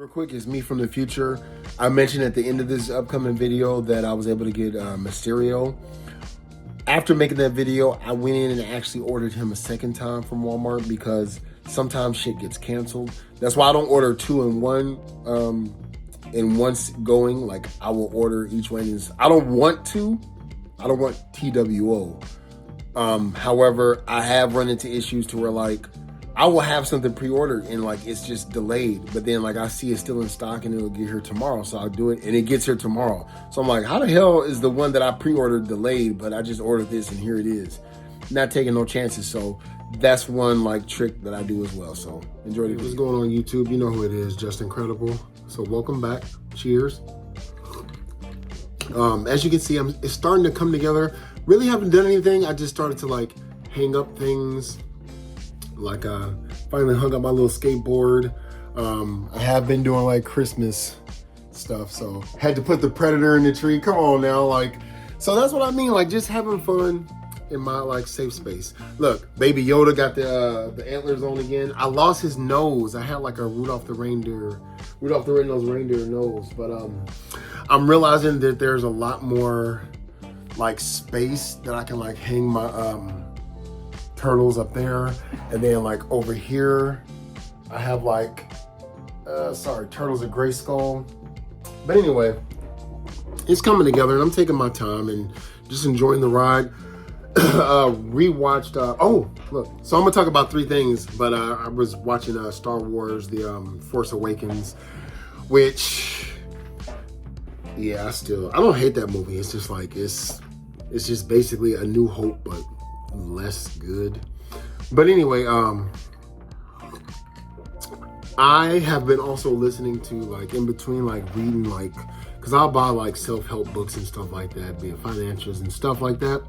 Real quick, it's me from the future. I mentioned at the end of this upcoming video that I was able to get Mysterio. After making that video, I went in and actually ordered him a second time from Walmart because sometimes shit gets canceled. That's why I don't order two in one going. Like, I will order each one. I don't want TWO. However, I have run into issues to where, like, I will have something pre-ordered and, like, it's just delayed. But then, like, I see it's still in stock and it'll get here tomorrow. So I'll do it and it gets here tomorrow. So I'm like, how the hell is the one that I pre-ordered delayed, but I just ordered this and here it is? Not taking no chances. So that's one, like, trick that I do as well. So enjoy the video. What's going on YouTube? You know who it is, Just Incredible. So welcome back. Cheers. As you can see, it's starting to come together. Really haven't done anything. I just started to, like, hang up things. Like, finally hung up my little skateboard. I have been doing, like, Christmas stuff, so had to put the Predator in the tree. Come on now, like, so that's what I mean, like, just having fun in my, like, safe space. Look, Baby Yoda got the antlers on again. I lost his nose. I had, like, a Rudolph the Red-Nosed Reindeer nose, but I'm realizing that there's a lot more, like, space that I can, like, hang my turtles up there, and then, like, over here I have, like, turtles of Gray Skull. But anyway, it's coming together and I'm taking my time and just enjoying the ride. Rewatched oh look, so I'm gonna talk about three things, but I was watching Star Wars the Force Awakens, which, yeah, I don't hate that movie. It's just like it's just basically A New Hope but less good. But anyway, I have been also listening to, like, in between, like, reading, like, because I'll buy, like, self-help books and stuff like that, be it financials and stuff like that.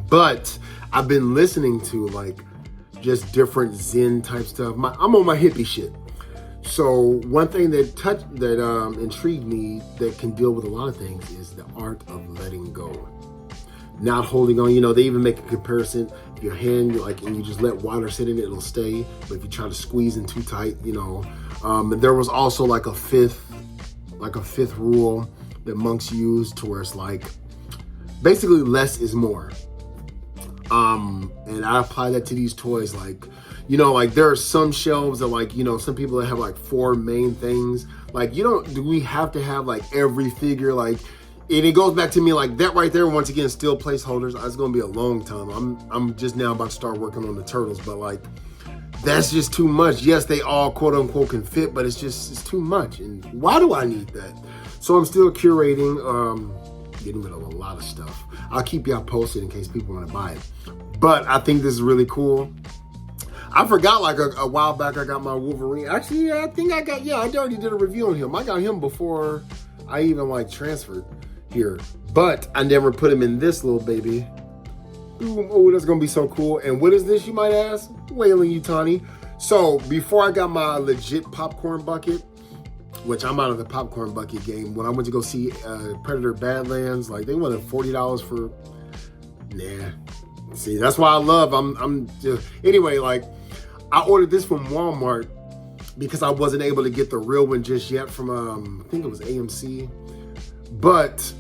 But I've been listening to, like, just different Zen type stuff. I'm on my hippie shit. So one thing that intrigued me that can deal with a lot of things is the art of letting go. Not holding on. You know, they even make a comparison. If your hand, like, and you just let water sit in it, it'll stay. But if you try to squeeze in too tight, you know. There was also, like, a fifth rule that monks use, to where it's like, basically less is more. And I apply that to these toys. Like, you know, like, there are some shelves that, like, you know, some people that have, like, 4 main things. Like, do we have to have, like, every figure, like. And it goes back to me, like, that right there, once again, still placeholders. It's going to be a long time. I'm just now about to start working on the turtles, but, like, that's just too much. Yes, they all, quote unquote, can fit, but it's too much. And why do I need that? So I'm still curating, getting rid of a lot of stuff. I'll keep y'all posted in case people want to buy it. But I think this is really cool. I forgot, like, a while back I got my Wolverine. Actually, yeah, I already did a review on him. I got him before I even, like, transferred here, but I never put him in this little baby. Ooh, oh, that's gonna be so cool. And what is this, you might ask? Wailing Yutani. So before I got my legit popcorn bucket, which I'm out of the popcorn bucket game, when I went to go see Predator Badlands, like, they wanted $40 for, nah. See, that's why I love, I'm just, anyway, like, I ordered this from Walmart because I wasn't able to get the real one just yet from, I think it was AMC. But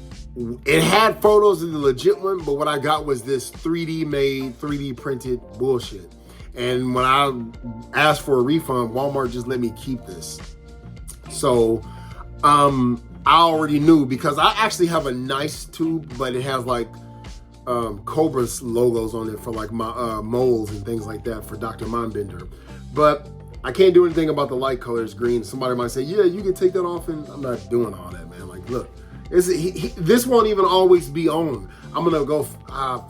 it had photos of the legit one, but what I got was this 3D made, 3D printed bullshit. And when I asked for a refund, Walmart just let me keep this. So I already knew, because I actually have a nice tube, but it has, like, Cobra's logos on it for, like, my moles and things like that for Dr. Mindbender. But I can't do anything about the light colors green. Somebody might say, yeah, you can take that off, and I'm not doing all that, man. Like, look. This won't even always be on. I'm gonna go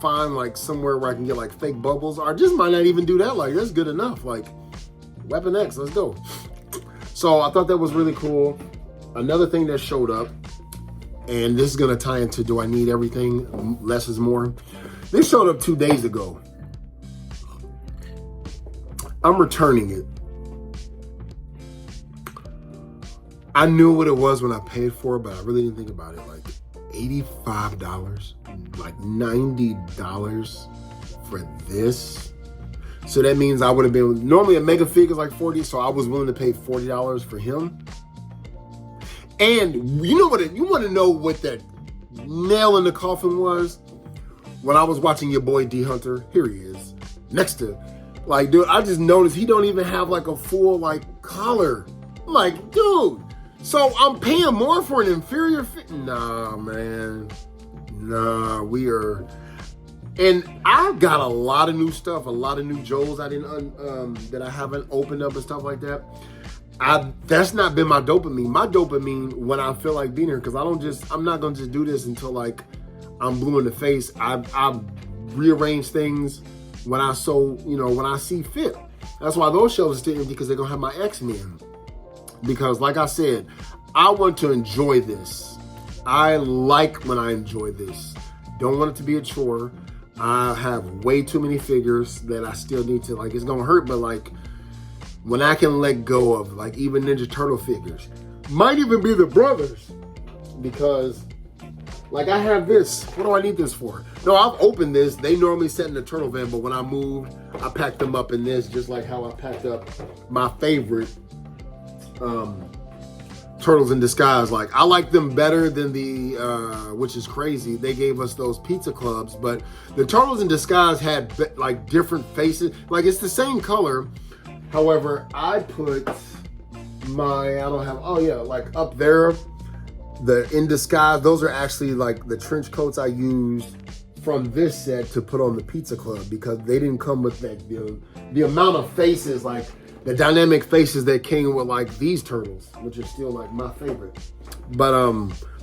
find, like, somewhere where I can get, like, fake bubbles, or just might not even do that. Like, that's good enough. Like, Weapon X, let's go. So I thought that was really cool. Another thing that showed up, and this is gonna tie into, do I need everything? Less is more. This showed up 2 days ago. I'm returning it. I knew what it was when I paid for it, but I really didn't think about it. Like, $85, like $90 for this. So that means I would have been, normally a mega fig is like 40, so I was willing to pay $40 for him. And you want to know what that nail in the coffin was? When I was watching your boy D Hunter, here he is, next to, like, dude, I just noticed he don't even have like a full like collar. I'm like, dude, so I'm paying more for an inferior fit? Nah, man, nah, and I've got a lot of new stuff, a lot of new Joes I didn't, that I haven't opened up and stuff like that. That's not been my dopamine. My dopamine when I feel like being here, because I'm not gonna just do this until like I'm blue in the face. I rearrange things when I when I see fit. That's why those shelves are still empty, because they're gonna have my X-Men. Because like I said, I want to enjoy this. I like when I enjoy this. Don't want it to be a chore. I have way too many figures that I still need to, like, it's gonna hurt, but like when I can let go of like even Ninja Turtle figures, might even be the brothers, because like I have this. What do I need this for? No, I've opened this. They normally sit in the turtle van, but when I moved, I packed them up in this, just like how I packed up my favorite Turtles in Disguise. Like, I like them better than the, which is crazy. They gave us those pizza clubs, but the Turtles in Disguise had like different faces. Like, it's the same color. However, I put like up there, the In Disguise, those are actually like the trench coats I used from this set to put on the Pizza Club, because they didn't come with that, the amount of faces, like the dynamic faces that came with like these turtles, which are still like my favorite. But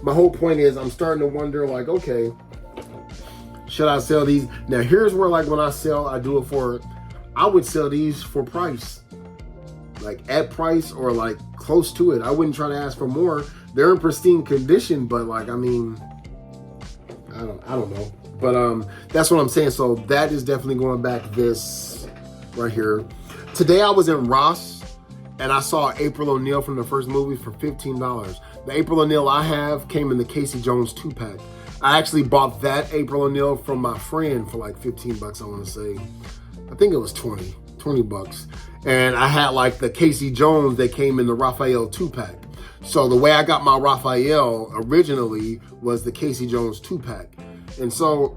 my whole point is I'm starting to wonder, like, okay, should I sell these? Now here's where, like, when I sell, I do it for, I would sell these for price, like at price or like close to it. I wouldn't try to ask for more. They're in pristine condition, but like, I mean, I don't know. But that's what I'm saying. So that is definitely going back, this right here. Today I was in Ross and I saw April O'Neil from the first movie for $15. The April O'Neil I have came in the Casey Jones 2-pack. I actually bought that April O'Neil from my friend for like 15 bucks, I want to say. I think it was 20 bucks. And I had like the Casey Jones that came in the Raphael 2-pack. So the way I got my Raphael originally was the Casey Jones 2-pack. And so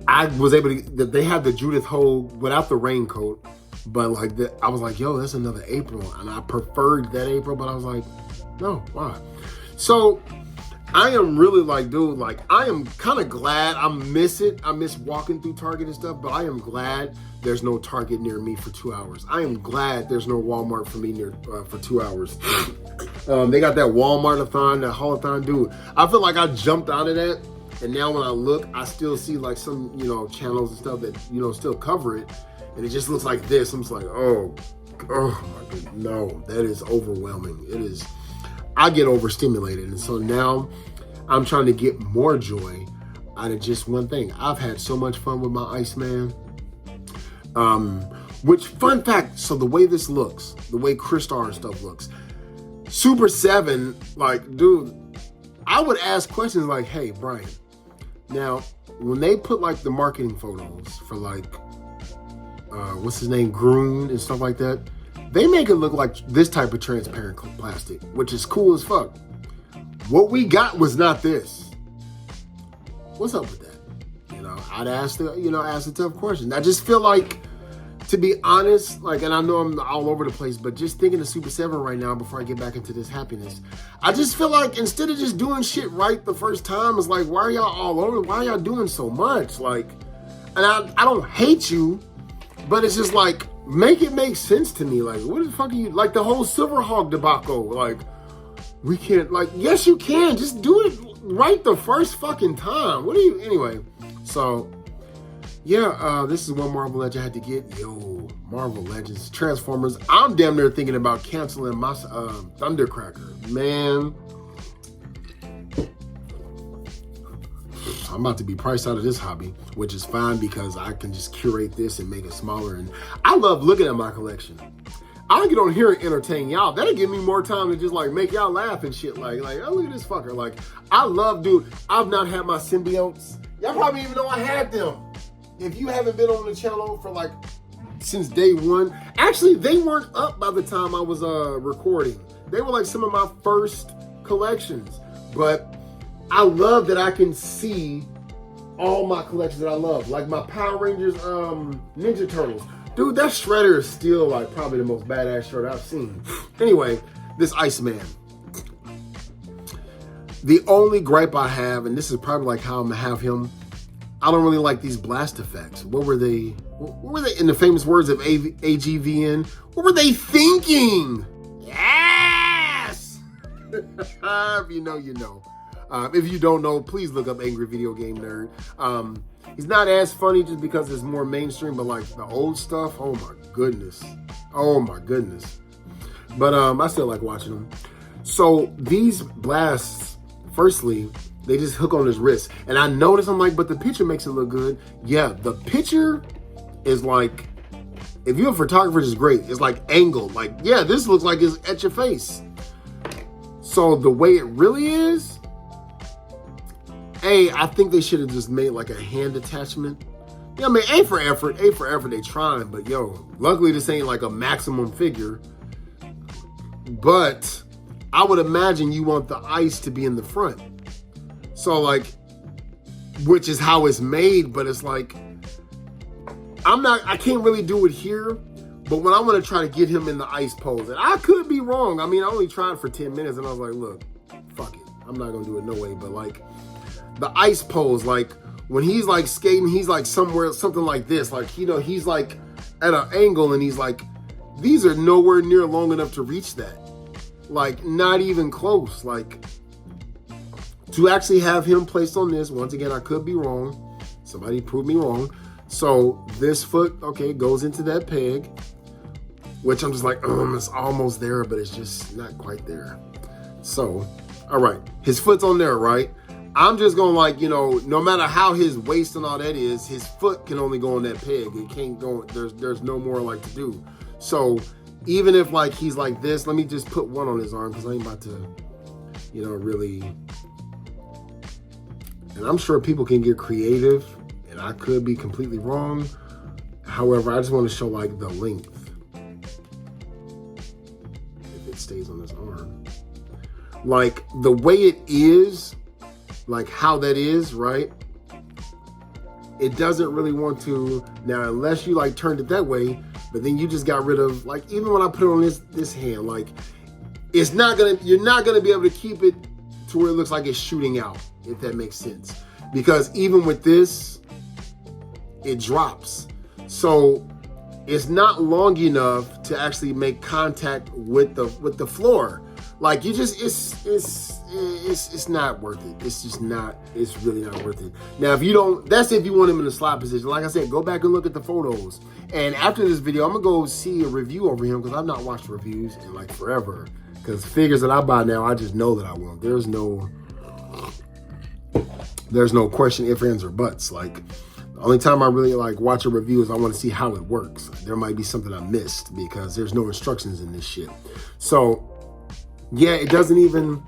I was able to, they had the Judith Hogue without the raincoat, but like I was like, yo, that's another April. And I preferred that April, but I was like, no, why? So I am really like, dude, like, I am kind of glad. I miss it. I miss walking through Target and stuff, but I am glad there's no Target near me for 2 hours. I am glad there's no Walmart for me for 2 hours. They got that Walmart-a-thon, that haul-a-thon, dude. I feel like I jumped out of that, and now when I look, I still see like some, channels and stuff that, still cover it, and it just looks like this. I'm just like, oh my God, no, that is overwhelming. It is. I get overstimulated, and so now I'm trying to get more joy out of just one thing. I've had so much fun with my Iceman. Which, fun fact, so the way this looks, the way Crystar and stuff looks, Super 7, like, dude, I would ask questions like, hey, Brian, now, when they put like the marketing photos for like, what's his name, Groon and stuff like that, they make it look like this type of transparent plastic, which is cool as fuck. What we got was not this. What's up with that? I'd ask the tough question. I just feel like, to be honest, like, and I know I'm all over the place, but just thinking of Super 7 right now before I get back into this happiness, I just feel like instead of just doing shit right the first time, it's like, why are y'all all over? Why are y'all doing so much? Like, and I don't hate you, but it's just like, make it make sense to me. Like, what the fuck are you, like the whole Silverhawk debacle, like, we can't, like, yes you can, just do it right the first fucking time. What are you, anyway, so, yeah, this is one Marvel Legend I had to get. Yo, Marvel Legends, Transformers. I'm damn near thinking about canceling my Thundercracker. Man, I'm about to be priced out of this hobby, which is fine because I can just curate this and make it smaller. And I love looking at my collection. I'll get on here and entertain y'all. That'll give me more time to just like make y'all laugh and shit. Like, oh, look at this fucker. Like, I love, dude, I've not had my symbiotes. Y'all probably even know I had them. if you haven't been on the channel for like since day one, actually they weren't up by the time I was recording. They were like some of my first collections, but I love that I can see all my collections that I love, like my Power Rangers Ninja Turtles. Dude, that shredder is still like probably the most badass shredder I've seen. Anyway, this Iceman. The only gripe I have, and this is probably like how I'm gonna have him, I don't really like these blast effects. What were they, in the famous words of AGVN, what were they thinking? Yes! If you know, you know. If you don't know, please look up Angry Video Game Nerd. He's not as funny just because it's more mainstream, but like the old stuff, oh my goodness. Oh my goodness. But I still like watching them. So these blasts, firstly, they just hook on his wrist. And I noticed, I'm like, but the picture makes it look good. Yeah, the picture is like, if you're a photographer, it's great. It's like angled. Like, yeah, this looks like it's at your face. So the way it really is, I think they should have just made like a hand attachment. Yeah, I mean, A for effort, they trying, but yo, luckily this ain't like a maximum figure. But I would imagine you want the ice to be in the front. So like, which is how it's made, but it's like, I can't really do it here, but when I want to try to get him in the ice pose, and I could be wrong. I mean, I only tried for 10 minutes and I was like, look, fuck it. I'm not gonna do it no way, but like the ice pose, like when he's like skating, he's like somewhere, something like this. Like, you know, he's like at an angle and he's like, these are nowhere near long enough to reach that. Like not even close. Like to actually have him placed on this, once again, I could be wrong. Somebody prove me wrong. So this foot, okay, goes into that peg, which I'm just like, it's almost there, but it's just not quite there. So, all right, his foot's on there, right? I'm just gonna like, you know, no matter how his waist and all that is, his foot can only go on that peg. It can't go, there's no more like to do. So even if like he's like this, let me just put one on his arm because I ain't about to, you know, really. And I'm sure people can get creative and I could be completely wrong. However, I just want to show like the length. If it stays on his arm. Like the way it is, like how that is, right? It doesn't really want to, now unless you like turned it that way, but then you just got rid of, like even when I put it on this hand, like it's not gonna, you're not gonna be able to keep it to where it looks like it's shooting out, if that makes sense. Because even with this, it drops. So it's not long enough to actually make contact with the floor. Like you just, it's not worth it. It's just not, it's really not worth it. Now, if you don't, that's if you want him in a slot position. Like I said, go back and look at the photos. And after this video, I'm gonna go see a review over him because I've not watched reviews in like forever. Because figures that I buy now, I just know that I want. There's no question, ifs, ands, or buts. Like the only time I really like watch a review is I want to see how it works. There might be something I missed because there's no instructions in this shit. So yeah, it doesn't even,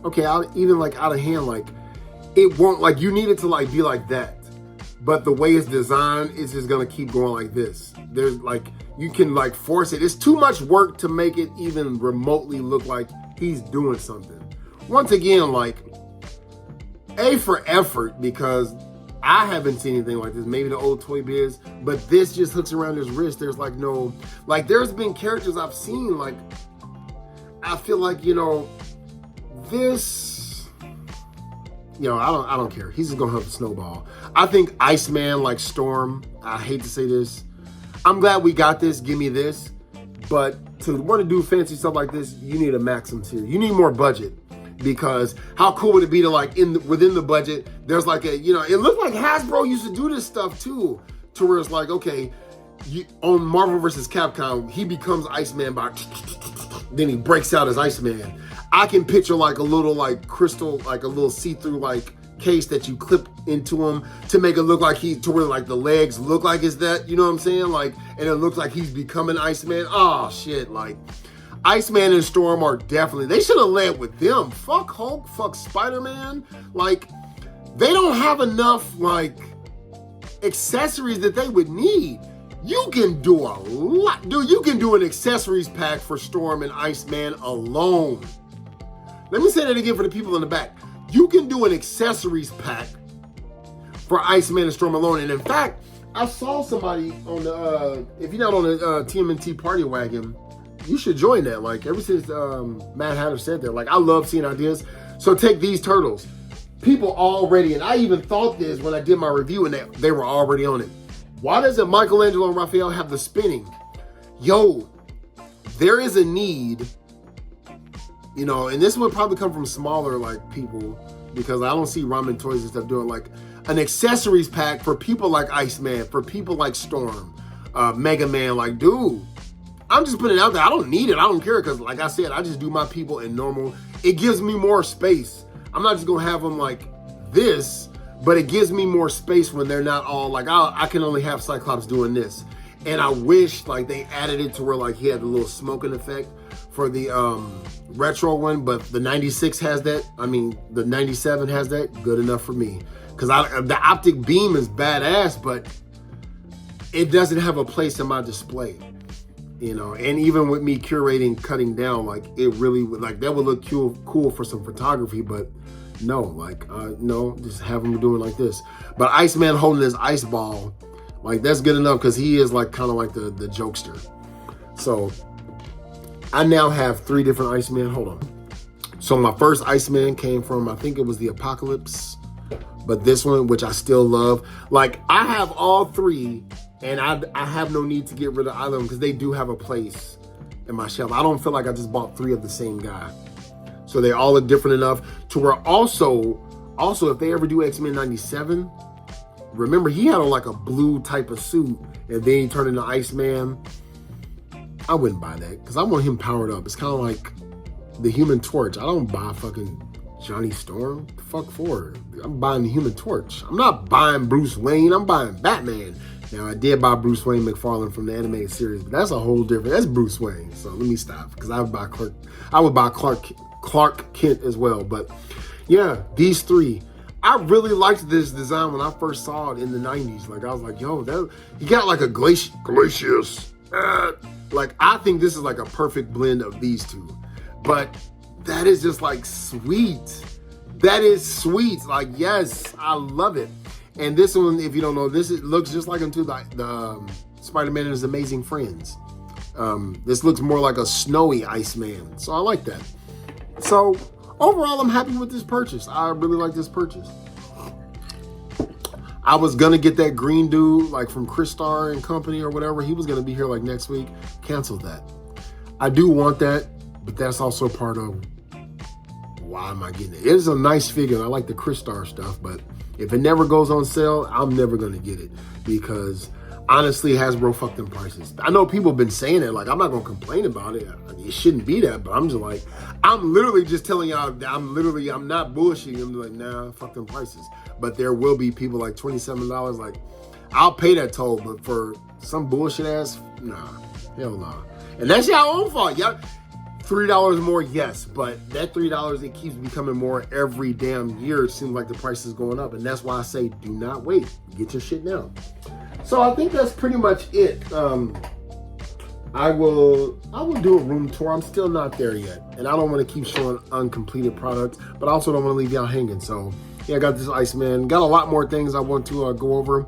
okay, even like out of hand, like it won't, like you need it to like be like that. But the way it's designed, it's just gonna keep going like this. There's like, you can like force it. It's too much work to make it even remotely look like he's doing something. Once again, like A for effort, because I haven't seen anything like this. Maybe the old Toy Biz, but this just hooks around his wrist. There's like no, like there's been characters I've seen, like I feel like, you know, this, you know, I don't care. He's just gonna have a snowball. I think Iceman, like Storm, I hate to say this, I'm glad we got this, give me this, but to want to do fancy stuff like this, you need a Maxim tier. You need more budget, because how cool would it be to like within the budget, there's like a, you know, it looked like Hasbro used to do this stuff too, to where it's like, okay, on Marvel vs. Capcom, he becomes Iceman by, then he breaks out as Iceman. I can picture like a little like crystal, like a little see-through like case that you clip into him to make it look like to where like the legs look like it's that, you know what I'm saying? Like, and it looks like he's becoming Iceman. Oh shit, like Iceman and Storm are definitely, they should have led with them. Fuck Hulk, fuck Spider-Man. Like, they don't have enough like accessories that they would need. You can do a lot. Dude, you can do an accessories pack for Storm and Iceman alone. Let me say that again for the people in the back. You can do an accessories pack for Iceman and Storm alone. And in fact, I saw somebody on the, if you're not on the TMNT party wagon, you should join that. Like, ever since Matt Hatter said that, like, I love seeing ideas. So take these turtles. People already, and I even thought this when I did my review, and they were already on it. Why doesn't Michelangelo and Raphael have the spinning? Yo, there is a need, you know, and this would probably come from smaller, like, people, because I don't see Ramen Toys and stuff doing, like, an accessories pack for people like Iceman, for people like Storm, Mega Man. Like, dude, I'm just putting it out there. I don't need it. I don't care, because, like I said, I just do my people in normal. It gives me more space. I'm not just going to have them like this, but it gives me more space when they're not all like, I can only have Cyclops doing this. And I wish like they added it to where like he had the little smoking effect for the retro one, but the 96 has that. I mean, the 97 has that. Good enough for me. Because the optic beam is badass, but it doesn't have a place in my display. You know, and even with me curating, cutting down, like it really would, like that would look cool for some photography, but no, like, no, just have him doing like this. But Iceman holding his ice ball, like that's good enough because he is like kind of like the jokester. So I now have 3 different Iceman. Hold on. So my first Iceman came from, I think it was the Apocalypse, but this one, which I still love, like I have all 3. And I have no need to get rid of either of them because they do have a place in my shelf. I don't feel like I just bought 3 of the same guy. So they all are different enough to where also if they ever do X-Men 97, remember he had on like a blue type of suit and then he turned into Iceman. I wouldn't buy that because I want him powered up. It's kind of like the Human Torch. I don't buy fucking Johnny Storm. The fuck for? I'm buying the Human Torch. I'm not buying Bruce Wayne. I'm buying Batman. Now, I did buy Bruce Wayne McFarlane from the animated series, but that's a whole different, that's Bruce Wayne. So let me stop, because I would buy Clark Kent as well. But yeah, these 3. I really liked this design when I first saw it in the 90s. Like, I was like, yo, you got like a glacius. Like, I think this is like a perfect blend of these 2. But that is just like sweet. That is sweet. Like, yes, I love it. And this one, if you don't know, looks just like into the Spider-Man and His Amazing Friends. This looks more like a snowy Iceman. So I like that. So overall, I'm happy with this purchase. I really like this purchase. I was going to get that green dude like from Crystar and Company or whatever. He was going to be here like next week. Canceled that. I do want that, but that's also part of why am I getting it. It is a nice figure. And I like the Crystar stuff, but if it never goes on sale, I'm never going to get it because honestly, Hasbro fucked them prices. I know people have been saying it, like I'm not going to complain about it. I mean, it shouldn't be that, but I'm just like, I'm literally just telling y'all, I'm not bullshitting. I'm like, nah, fuck them prices. But there will be people like $27, like I'll pay that toll, but for some bullshit ass, nah, hell nah. And that's your own fault. Y'all, $3 more, yes, but that $3, it keeps becoming more every damn year. It seems like the price is going up, and that's why I say do not wait. Get your shit now. So I think that's pretty much it. I will do a room tour. I'm still not there yet, and I don't want to keep showing uncompleted products, but I also don't want to leave y'all hanging. So yeah, I got this Iceman. Got a lot more things I want to go over.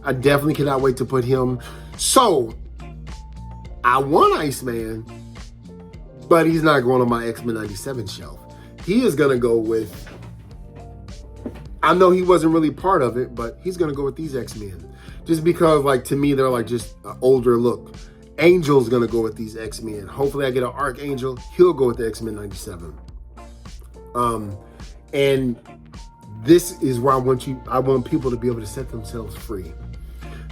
I definitely cannot wait to put him. So I want Iceman, but he's not going on my X-Men 97 shelf. He is going to go with, I know he wasn't really part of it, but he's going to go with these X-Men. Just because, like, to me, they're like just an older look. Angel's going to go with these X-Men. Hopefully I get an Archangel. He'll go with the X-Men 97. And this is where I want people to be able to set themselves free.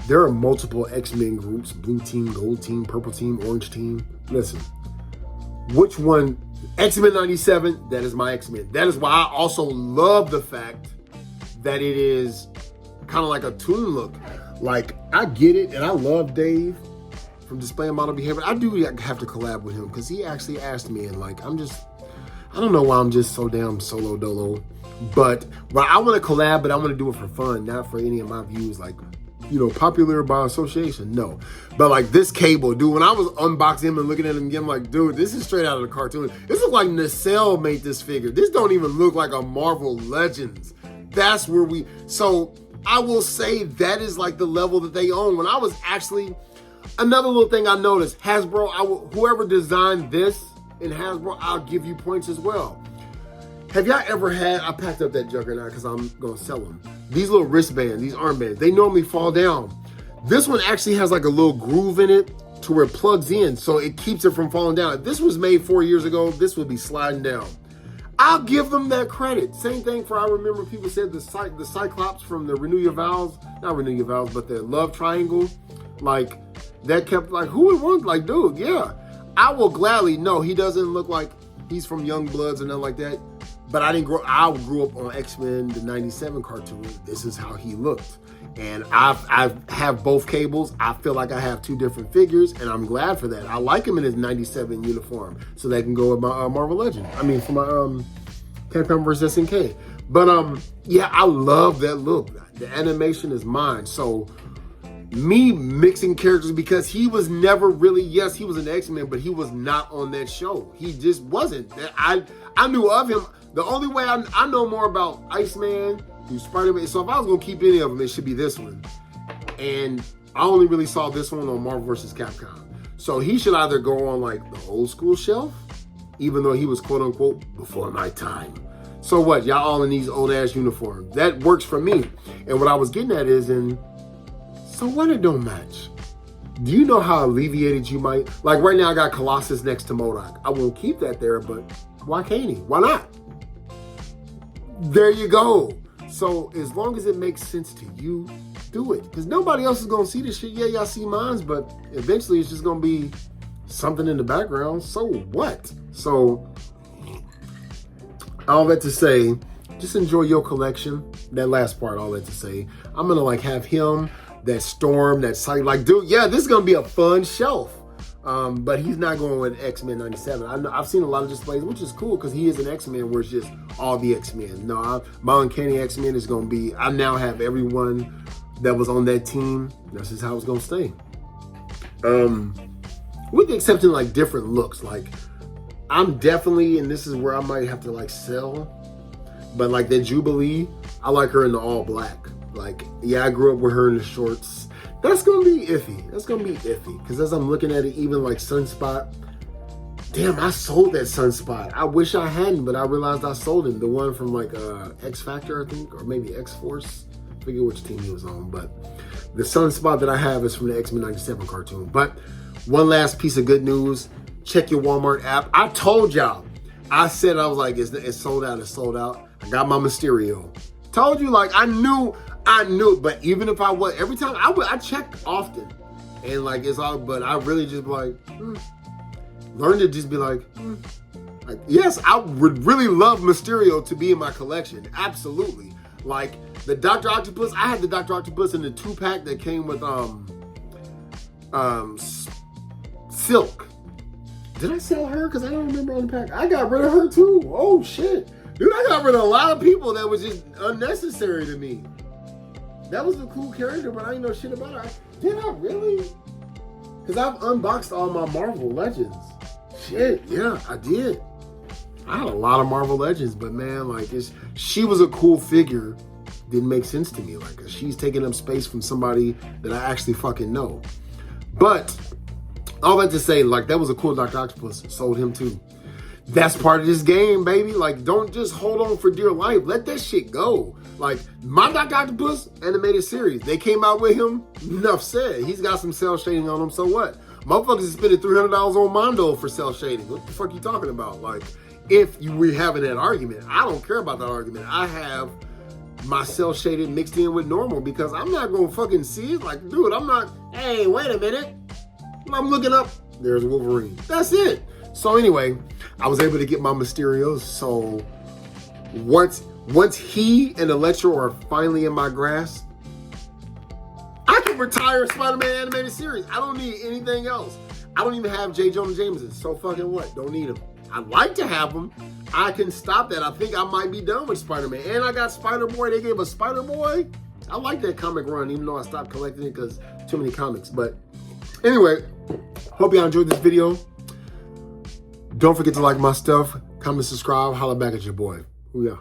There are multiple X-Men groups, blue team, gold team, purple team, orange team. Listen, which one? X-Men 97, that is my X-Men. That is why I also love the fact that it is kind of like a toon look. Like, I get it, and I love Dave from Displaying Model Behavior. I do have to collab with him because he actually asked me, and like, I don't know why I'm just so damn solo dolo. But I want to collab, but I want to do it for fun, not for any of my views. Like, popular by association. No. But like this cable, dude, when I was unboxing him and looking at him again, I'm like, dude, this is straight out of the cartoon. This looks like Nacelle made this figure. This don't even look like a Marvel Legends. That's where so I will say that is like the level that they own. When I was actually, another little thing I noticed, Hasbro, whoever designed this in Hasbro, I'll give you points as well. Have y'all ever had, I packed up that Juggernaut because I'm going to sell them. These little wristbands, these armbands, they normally fall down. This one actually has like a little groove in it to where it plugs in, so it keeps it from falling down. If this was made 4 years ago, this would be sliding down. I'll give them that credit. Same thing for, I remember people said the Cyclops from the Renew Your Vows, not Renew Your Vows, but the Love Triangle, like that kept like, who would want, like, dude, yeah. I will gladly, no, he doesn't look like he's from Young Bloods or nothing like that. But I grew up on X-Men, the 97 cartoon. This is how he looked. And I have both cables. I feel like I have two different figures, and I'm glad for that. I like him in his 97 uniform, so they can go with my Marvel Legend. I mean, for my Capcom vs. SNK. But yeah, I love that look. The animation is mine. So me mixing characters, because he was never really, yes, he was an X-Men, but he was not on that show. He just wasn't. I knew of him. The only way I know more about Iceman through Spider-Man, so if I was going to keep any of them, it should be this one. And I only really saw this one on Marvel vs. Capcom. So he should either go on like the old school shelf, even though he was quote unquote before my time. So what, y'all all in these old ass uniforms. That works for me. And what I was getting at is, so what, it don't match? Do you know how alleviated you might, like right now I got Colossus next to MODOK. I won't keep that there, but why can't he? Why not? There you go. So as long as it makes sense to you, do it. Because nobody else is going to see this shit. Yeah, y'all see mines, but eventually it's just going to be something in the background. So what? So all that to say, just enjoy your collection. That last part, all that to say. I'm going to like have him, that Storm, that Sight. Like, dude, yeah, this is going to be a fun shelf. But he's not going with X-Men 97. I've seen a lot of displays, which is cool because he is an X-Men where it's just all the X-Men. No, my Uncanny X-Men is going to be, I now have everyone that was on that team. That's just how it's going to stay. With the exception of like different looks. Like, I'm definitely, and this is where I might have to like sell, but like that Jubilee, I like her in the all black. Like, yeah, I grew up with her in the shorts. That's going to be iffy. That's going to be iffy. Because as I'm looking at it, even like Sunspot, damn, I sold that Sunspot. I wish I hadn't, but I realized I sold him. The one from like X Factor, I think, or maybe X Force. I forget which team he was on. But the Sunspot that I have is from the X-Men 97 cartoon. But one last piece of good news. Check your Walmart app. I told y'all. I said, I was like, it's sold out. It's sold out. I got my Mysterio. Told you, like, I knew, but even if I was, every time I check often, and like it's all, but I really just be like, learn to just be like, like, yes, I would really love Mysterio to be in my collection, absolutely. Like the Dr. Octopus, I had the Dr. Octopus in the 2-pack that came with Silk. Did I sell her? Because I don't remember on the pack. I got rid of her too. Oh shit. Dude, I got rid of a lot of people that was just unnecessary to me. That was a cool character, but I didn't know shit about her. Did I really? Because I've unboxed all my Marvel Legends. Shit, yeah, I did. I had a lot of Marvel Legends, but man, like, she was a cool figure. Didn't make sense to me. Like, she's taking up space from somebody that I actually fucking know. But all that to say, like, that was a cool Dr. Octopus. Sold him too. That's part of this game, baby. Like, don't just hold on for dear life. Let that shit go. Like, my Dr. Octopus animated series, they came out with him. Enough said. He's got some cell shading on him, so what? Motherfuckers is spending $300 on Mondo for cell shading. What the fuck you talking about? Like, if you were having that argument, I don't care about that argument. I have my cell shaded mixed in with normal because I'm not gonna fucking see it. Like, dude, I'm not, hey, wait a minute. I'm looking up, there's Wolverine. That's it. So anyway, I was able to get my Mysterios. So once he and Electro are finally in my grasp, I can retire Spider-Man animated series. I don't need anything else. I don't even have J. Jonah Jameson. So fucking what? Don't need him. I'd like to have him. I can stop that. I think I might be done with Spider-Man. And I got Spider-Boy. They gave us Spider-Boy. I like that comic run, even though I stopped collecting it because too many comics. But anyway, hope y'all enjoyed this video. Don't forget to like my stuff, comment, subscribe, holla back at your boy. Booyah.